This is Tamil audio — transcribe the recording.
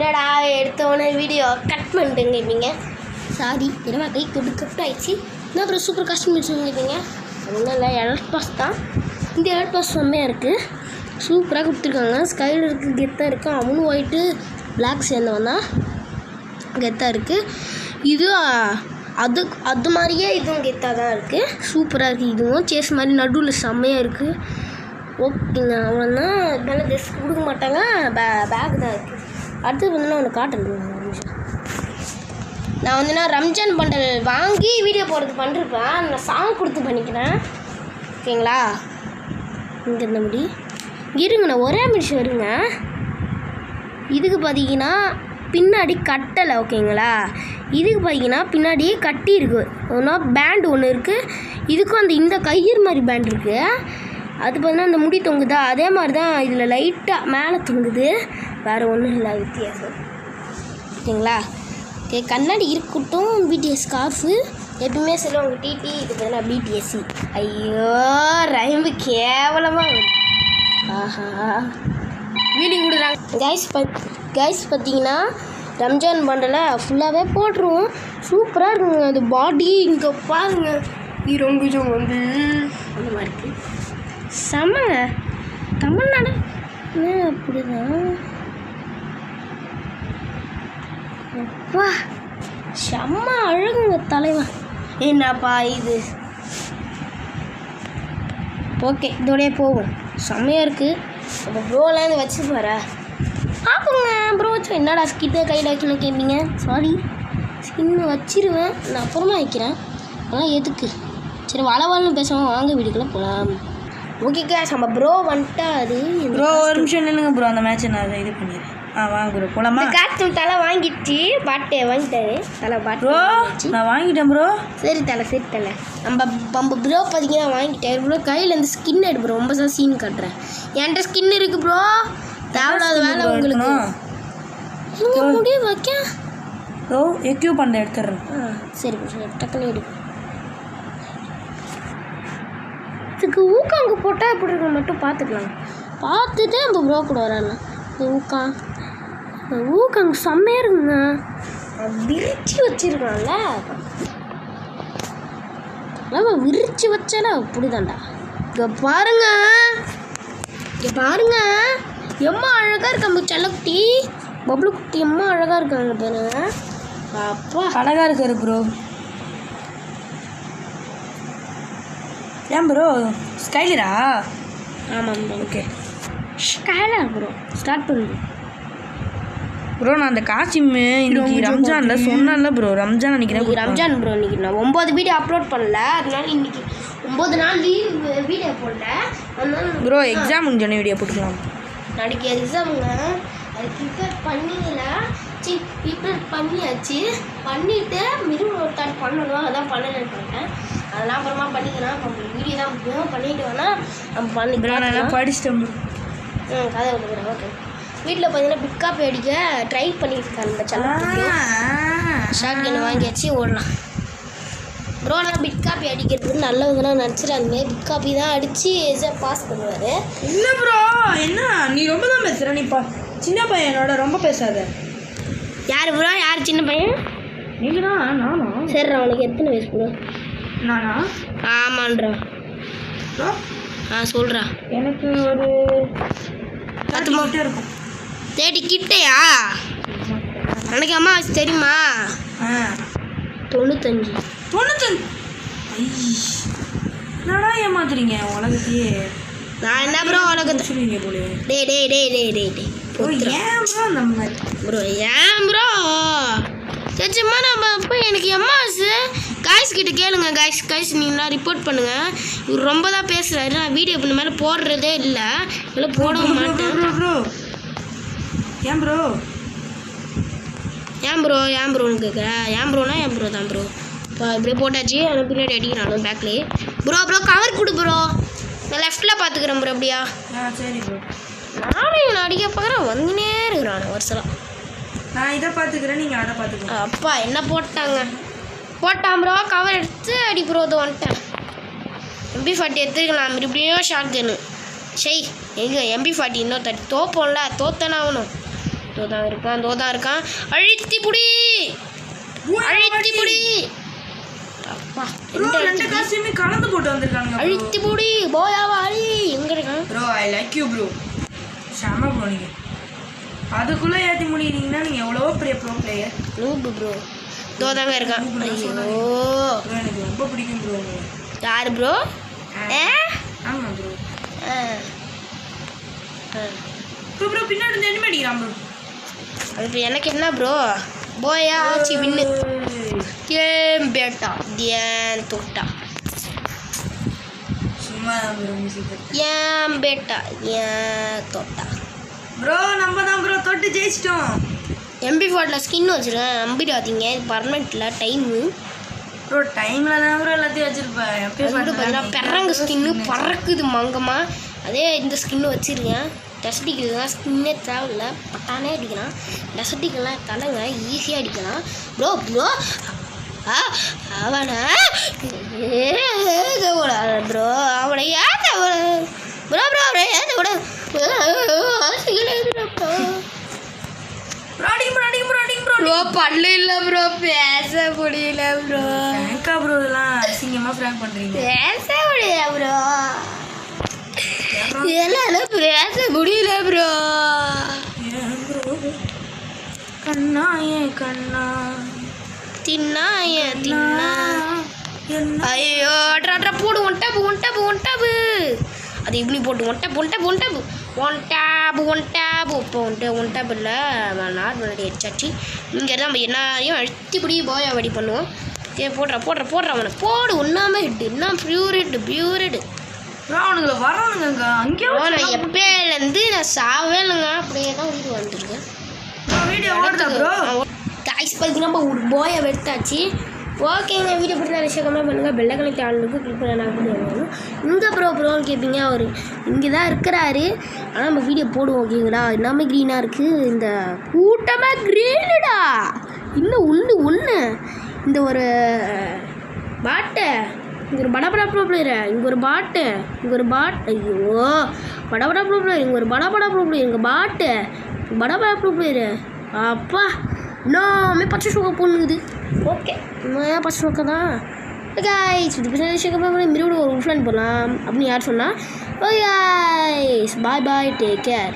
என்னடா எடுத்தோடனே வீடியோ கட் பண்ணிட்டுங்க இருப்பீங்க. சாரி என்னமா கை கட் ஆயிடுச்சு. என்ன அப்புறம் சூப்பர் கஷ்டம் வச்சுருக்கீங்க. ஒன்றும் இல்லை, எலக்ட் பாஸ் தான். இந்த எலக்ட் பாஸ் செம்மையாக இருக்குது, சூப்பராக கொடுத்துருக்காங்க. ஸ்கைல் இருக்குது, கெத்தாக இருக்குது. அவனும் ஒயிட்டு பிளாக் சேர்ந்தவன் தான், கெத்தாக இருக்குது. இது அது மாதிரியே இதுவும் கெத்தாக தான் இருக்குது, சூப்பராக இருக்குது. இதுவும் சேஸ் மாதிரி நடுவில் செம்மையாக இருக்குது. ஓகேங்க, அவ்வளோதான். இதெல்லாம் ட்ரெஸ் கொடுக்க மாட்டாங்க, பேக் தான் இருக்குது. அடுத்தது வந்து ஒன்று காட்டுறேன். ஒரு நிமிஷம். நான் வந்து ரம்ஜான் பண்டல் வாங்கி வீடியோ போடுறது பண்ணிருப்பேன். நான் சாங் கொடுத்து பண்ணிக்கிறேன், ஓகேங்களா? இங்கே இருந்த முடி இருங்கண்ணா, ஒரே நிமிஷம் இருங்க. இதுக்கு பார்த்தீங்கன்னா பின்னாடி கட்டலை, ஓகேங்களா? இதுக்கு பார்த்தீங்கன்னா பின்னாடி கட்டி இருக்குது. ஒன்றா பேண்ட் ஒன்று இருக்குது. இதுக்கும் இந்த கயிறு மாதிரி பேண்ட் இருக்குது. அது பார்த்தீங்கன்னா அந்த முடி தொங்குதா, அதே மாதிரி தான் இதில் லைட்டாக மேலே தொங்குது. வேறு ஒன்றும் இல்லை வித்தியாசம், ஓகேங்களா? ஓகே, கண்ணாடி இருக்கட்டும். பிடிஎஸ் ஸ்கார்ஃபு எப்பவுமே சொல்லுவாங்க டிடி, இது பார்த்தீங்கன்னா பிடிஎஸ்சி. ஐயோ ரைம்பு கேவலமாக. ஆஹா, வீடியோ கொடுக்குறாங்க கைஸ் பார்த்தீங்கன்னா ரம்ஜான் பண்டலை ஃபுல்லாகவே போட்டுருவோம். சூப்பராக இருக்குங்க அது பாடி. இங்கே பாருங்க, இரங்குஜம் வந்து அந்த மாதிரி இருக்குது. செம்மங்க, தமிழ்நாடு அப்படிதான். அப்பா செம்ம அழகுங்க தலைவன். என்னப்பா இது. ஓகே, இதோடய போகும். செம்மையாக இருக்குது. அப்போ ப்ரோலாம் வச்சு பாரு. ஆப்புங்க ப்ரோ வச்சு என்னடா ஸ்கிட்டை கையில் வைக்கணும் கேட்பீங்க. சாரி, ஸ்கின்னு வச்சிருவேன், நான் அப்புறமா வைக்கிறேன். அதெல்லாம் எதுக்கு? சரி, வளவாள்னு பேசுவோம், வாங்க வீட்டுக்குள்ளே போகலாம். ஓகே கேஷ், நம்ம ப்ரோ வந்துட்டா. அது ப்ரோ ஒரு நிமிஷம் நில்லுங்க ப்ரோ, அந்த மேட்ச்சை நான் அதை இது பண்ணிடுறேன். வாங்க ப்ரோ போகலாமா? காற்று தலை வாங்கிடுச்சு, பாட்டு வாங்கிட்டாரு தலை பாட்டு. ப்ரோ நான் வாங்கிட்டேன் ப்ரோ. சரி தலை நம்ம ப்ரோ பார்த்தீங்கன்னா வாங்கிட்டாரு ப்ரோ. கையில் இந்த ஸ்கின் எடு ப்ரோ, ரொம்ப சீன் காட்டுறேன். என்கிட்ட ஸ்கின் இருக்குது ப்ரோ, தேவையில்லாத வேலை உங்களுக்கு. இங்கே முடிய வைக்க ப்ரோ எக்யூப் பண்ண எடுத்துடுறேன். சரி ப்ரோ, டக்குன்னு எடு. இதுக்கு ஊக்காங்க போட்டால் எப்படி இருக்க மட்டும் பார்த்துக்கலாம். பார்த்துட்டு நம்ம ப்ரோ கூட வரலாம். ஊக்காங்க செம்மையாக இருக்குங்க, விரிச்சு வச்சிருக்கான்ல. நம்ம விரிச்சு வச்சால அப்படிதான்டா. இங்கே பாருங்க, எம்மா அழகாக இருக்காங்க. செல்லக்குட்டி பப்ளு குட்டி எம்மா அழகாக இருக்காங்க பாருங்க. அப்பா அழகாக இருக்காரு ப்ரோ. ஏன் ப்ரோ ஸ்கைலரா? ஆமாம் bro. Okay Skyler bro, start பண்ணுங்க ப்ரோ. நான் அந்த காஸ்டியூமு இன்னைக்கு ரம்ஜானில் சொன்னேன்ல ப்ரோ, ரம்ஜான் அன்றைக்கி ரம்ஜான் ப்ரோ. இன்றைக்கி நான் 9 வீடியோ அப்லோட் பண்ணல, அதனால இன்றைக்கி 9 நாள் லீவ் வீடியோ போடல. அதனால ப்ரோ எக்ஸாம் முடிஞ்சோடனே வீடியோ போட்டுக்கலாம். நாளைக்கு எக்ஸாமுங்க, அது ப்ரிப்பேர் பண்ணிங்களா? ப்ரிப்பேர் பண்ணியாச்சு. பண்ணிவிட்டு மிருகம் ஸ்டார்ட் பண்ணணும், அதான் பண்ணலன்னு பண்ணிட்டேன். அதெல்லாம் அப்புறமா பண்ணிக்கலாம். வீடியோ தான் முக்கியம், பண்ணிவிட்டு வேணால் நம்ம பண்ணிக்கலாம். நான் படிச்சிட்டேன் ப்ரோ. கதை கொடுக்குறேன். ஓகே, வீட்டில் பார்த்தீங்கன்னா பிக் காப்பி அடிக்க ட்ரை பண்ணிட்டு இருக்காங்க. இந்த செல்லக்குட்டி ஷார்ட் கன் வாங்கியாச்சு, ஓடலாம் ப்ரோ. நான் பிக் காப்பி அடிக்கிறதுக்கு நல்லவங்கதான் நினச்சிடாங்க. பிக் காப்பி தான் அடித்து பாஸ் பண்ணுவார். இல்லை ப்ரோ, என்ன நீ ரொம்ப தான் பேசுகிற. நீ சின்ன பையனோட ரொம்ப பேசாத. யார் ப்ரோ? யார் சின்ன பையன்? நீங்கள் தான். நானா? சரி, அவனுக்கு எத்தனை வயசு ப்ரோ? நானா? ஆமான்றா. சொல்கிறா. எனக்கு ஒரு 10 இருக்கும். 30 கிட்டையா? எனக்கு அம்மா வயசு தெரியுமா? 95. என்னடா ஏமாத்துறீங்க உலகத்தையே. நான் என்ன ப்ரோ உலகத்தை சொல்லுவீங்க போல. டே ஏன் ப்ரோ அந்த மாதிரி ப்ரோ? ஏன் ப்ரோ சச்சுமா நம்ம போய் எனக்கு எம்மாஸ் காய்ஸ் கிட்ட கேளுங்க. காய்ஸ் நீங்களா ரிப்போர்ட் பண்ணுங்கள். இவர் ரொம்ப தான் பேசுகிறாரு. நான் வீடியோ பண்ண மேலே போடுறதே இல்லை, இல்லை போட மாட்டேன். ப்ரோ ஏன் ப்ரோ கேட்குற? ஏன் ப்ரோ தான் ப்ரோ. இப்போ இப்படியே போட்டாச்சு, ஆனால் பின்னாடி அடிக்கிறானு பேக்லேயே. ப்ரோ கவர் கொடு ப்ரோ, நான் லெஃப்ட்டில் பார்த்துக்கிறேன் ப்ரோ. அப்படியா? சரி ப்ரோ. நானும் இவனை அடிக்க பார்க்குறேன், வந்துனே இருக்கிறான் வருஷம். நான் இதை பார்த்துக்கிறேன், நீங்கள் அதை பார்த்துக்கிறேன். அப்பா என்ன போட்டான் ப்ரோ. கவர் எடுத்து அடி ப்ரோ. அது வந்துட்டேன். MP40 எடுத்துக்கலாம். இப்படியோ ஷார்ட் கன்னு. எங்கே MP40 இன்னொரு தட்டி தோப்போம்ல, தோத்தானே ஆகணும். தோதான் இருக்கான் அழுத்தி புடி அப்பா ப்ரோ ரெண்டு காஸ்டியூமே கலந்து போட்டு வந்திருக்காங்க அழுத்தி புடி போயாவா அழி எங்க இருக்கான் bro I like you bro ஷாமா ப்ரோ நீங்க அதுக்குள்ள ஏத்தி முடிக்கிறீங்கன்னா நீங்க எவ்வளவோ பெரிய ப்ரோ பிளேயர் நூபு ப்ரோ தோதாங்க இருக்கான் ஐயோ எனக்கு ரொம்ப பிடிக்கும் ப்ரோ யாரு ப்ரோ ஆமா ப்ரோ ப்ரோ பின்னாடி இருந்து என்ன அடிக்கிறான் ப்ரோ அது இப்போ எனக்கு என்ன ப்ரோ போயா ஆச்சு வின்னு ஏன் பேட்டா ஏன் தொட்டா சும்மா ப்ரோ மியூசிக் ஏன் பேட்டா ஏன் தொட்டா ப்ரோ நம்ம தான் ப்ரோ தொட்டு ஜெயிச்சிட்டோம் MP4 ஸ்கின் வச்சுருக்கேன் நம்பிடாதீங்க இது பர்மனெண்ட்டில் டைமு ப்ரோ டைமில் தான் ப்ரோ எல்லாத்தையும் வச்சுருப்பேன் பார்த்தீங்கன்னா பெறங்க ஸ்கின்னு பறக்குது மங்கம்மா அதே இந்த ஸ்கின்னு வச்சுருக்கேன் டெசர்டிக்கெல்லாம் ஸ்கின்னே தேவையில்ல பட்டானே அடிக்கலாம் டெசர்டிக்கெல்லாம் தலைங்க ஈஸியாக அடிக்கலாம் ப்ரோ அவனை ப்ரோ அவனை ஏன் ப்ரோ அவனை ஏன் ப்ரோ பல்லு இல்லை ப்ரோ பேச முடியல ப்ரோ ஏங்கா ப்ரோ இதெல்லாம் அசிங்கமாக ஃப்ராங்க் பண்ணுறீங்க பேச முடியல ப்ரோ எல்லாம் பேச முடியல ப்ரோ கண்ணா ஏன் கண்ணா தின்னா ஐயோ அட்ரா போடு ஒன்டாபு அது இப்படி போட்டு ஒன்டாபு இப்போ ஒன்டாபு இல்லை நார்மல் அடிச்சாச்சு இங்கே தான் நம்ம எல்லாரையும் அழுத்திப்படி போய் வடி பண்ணுவோம் ஏ போடுற அவனை போடு ஒன்றாமல் ஹிட்டு என்ன பியூர் ஹிட்டு அவனுங்களை வரானுங்க அங்கேயோ நான் எப்பேலேருந்து நான் சாவே இல்லைங்க அப்படியே தான் வீடு வந்துருக்கேன் வீடியோ ஓடுதா ப்ரோ காய்ஸ் பார்த்தீங்கன்னா நம்ம ஒரு போயை வெட்டாச்சு ஓகேங்க வீடியோ பிடிச்சா விஷயம் கம்மியாக பண்ணுங்கள் பெல்லைக்கலை சேனலுக்கு கிளிக் பண்ண நான் வீடியோ வேணும் இந்த ப்ரோன்னு கேட்பீங்க அவர் இங்கே தான் இருக்கிறாரு ஆனால் நம்ம வீடியோ போடுவோம் ஓகேங்களா எல்லாமே க்ரீனாக இருக்குது இந்த கூட்டமாக க்ரீனுடா இன்னும் ஒன்று இந்த ஒரு பாட்டை இங்கே ஒரு படபடா ப்ரோ பிளேயரு இங்கே ஒரு பாட் ஐயோ படபடா ப்ரோ பிளேயர் இங்கே ஒரு படபடா ப்ரோ பிளேயர் இங்கே பாட்டு படபடா ப்ரோ பிளேயரு அப்பா இன்னுமே பச்சை ஷோக்கா போடுது ஓகே பச்சை ஷோக்கா தான் guys இது பின்னாடி விஷயம் மிருடு ஒரு ஃப்ரெண்ட் போகலாம் அப்படின்னு யார் சொன்னால் ஓ guys bye டேக் கேர்